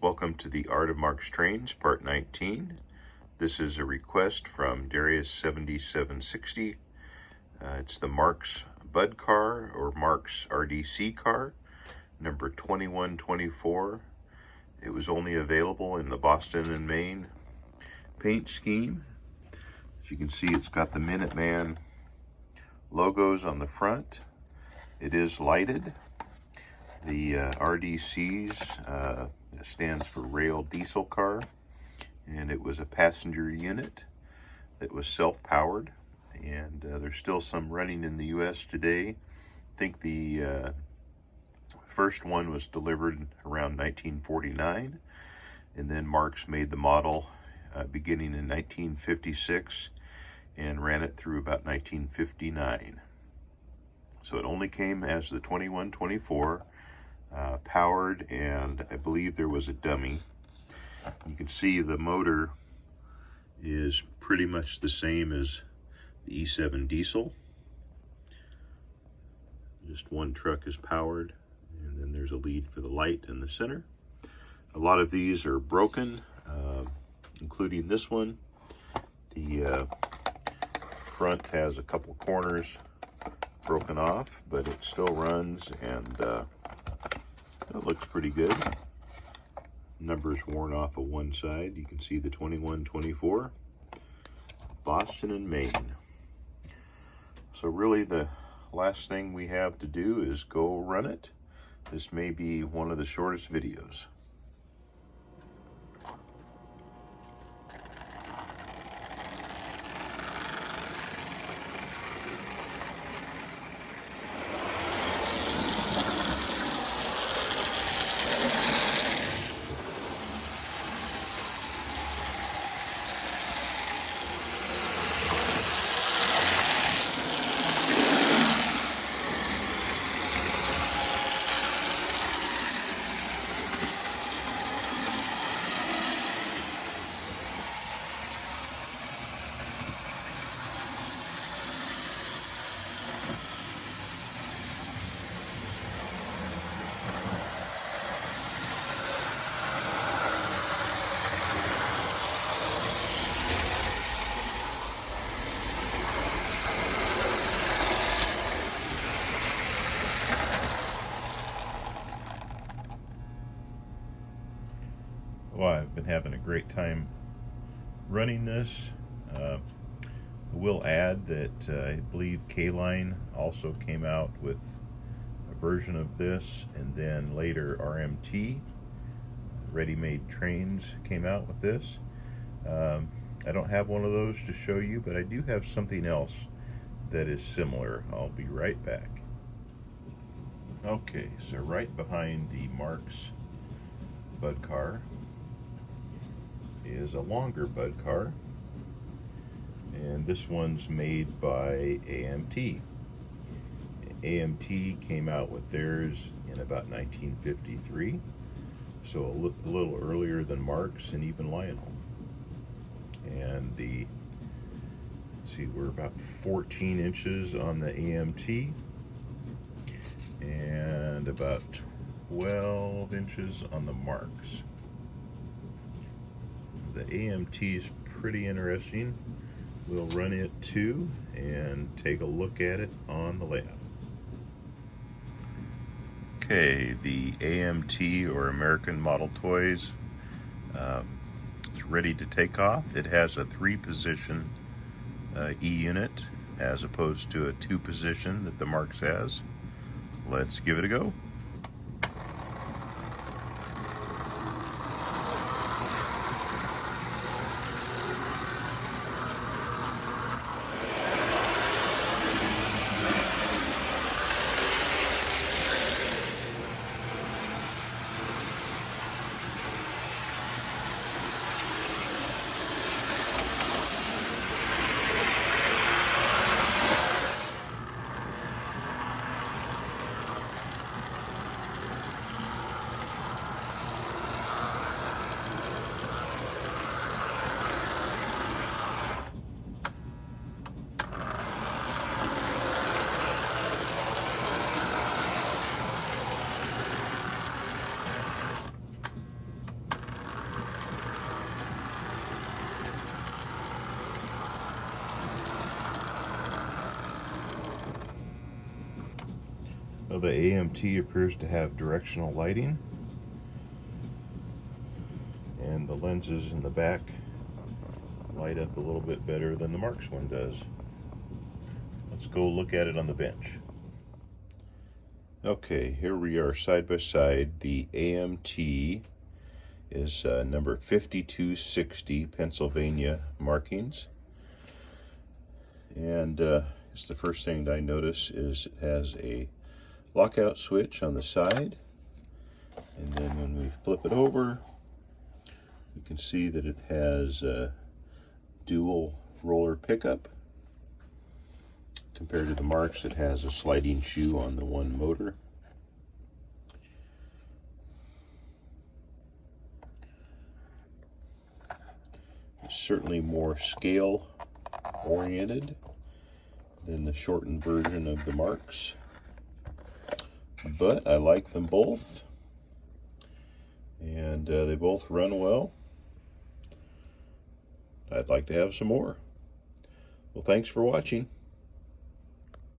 Welcome to the Art of Marx Trains, Part 19. This is a request from Darius7760. It's the Marx Budd Car, or Marx RDC car, number 2124. It was only available in the Boston and Maine paint scheme. As you can see, it's got the Minuteman logos on the front. It is lighted. The RDCs stands for Rail Diesel Car, and it was a passenger unit that was self-powered, and there's still some running in the US today. I think the first one was delivered around 1949, and then Marx made the model beginning in 1956 and ran it through about 1959. So it only came as the 2124, powered, and I believe there was a dummy. You can see the motor is pretty much the same as the E7 diesel. Just one truck is powered, and then there's a lead for the light in the center. A lot of these are broken, including this one. The front has a couple corners broken off, but it still runs, and it looks pretty good. Numbers worn off of one side. You can see the 2124, Boston and Maine. So really the last thing we have to do is go run it. This may be one of the shortest videos. Well, I've been having a great time running this. I will add that I believe K-Line also came out with a version of this, and then later RMT, Ready-Made Trains, came out with this. I don't have one of those to show you, but I do have something else that is similar. I'll be right back. Okay, so right behind the Marx Budd Car is a longer Budd Car, and this one's made by AMT. AMT came out with theirs in about 1953, so a little earlier than Marx and even Lionel. And let's see, we're about 14 inches on the AMT and about 12 inches on the Marx. The AMT is pretty interesting. We'll run it too and take a look at it on the lab. Okay, the AMT, or American Model Toys, is ready to take off. It has a 3-position E-unit as opposed to a 2-position that the Marx has. Let's give it a go. Well, the AMT appears to have directional lighting, and the lenses in the back light up a little bit better than the Marx one does. Let's go look at it on the bench. Okay, here we are side by side. The AMT is number 5260 Pennsylvania markings, and it's the first thing that I notice is it has a lockout switch on the side, and then when we flip it over, you can see that it has a dual roller pickup. Compared to the Marx, it has a sliding shoe on the one motor. It's certainly more scale oriented than the shortened version of the Marx, but I like them both, and they both run well. I'd like to have some more. Well, thanks for watching.